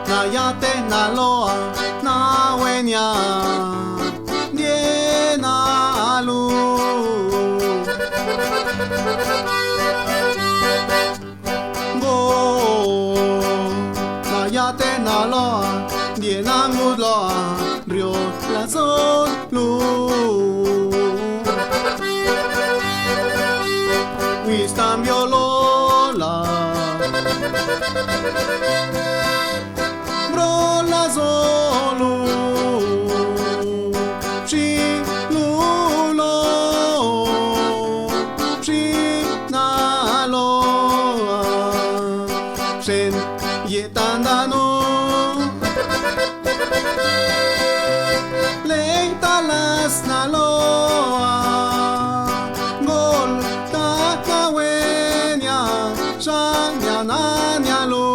na yate na loa na wenya die na lu go na yate na loa die na ngu loa rio la son lu wisdom yo lola bro la zolu chi lu lo chi na lo shen ye tan da no lenta las na lo gol ta ka wenya sang ya na nya lo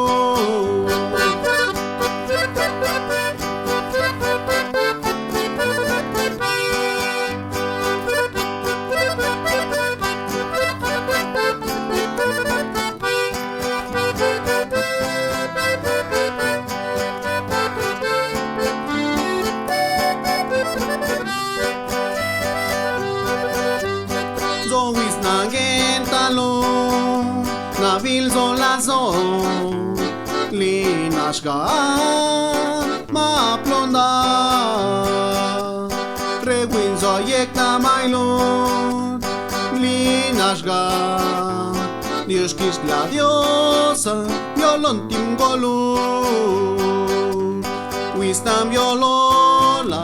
na vil zo la zo li nashga ma plonda rewin zo yek na mailo li nashga Dios kis la diosa violon tim golu wisdom yolola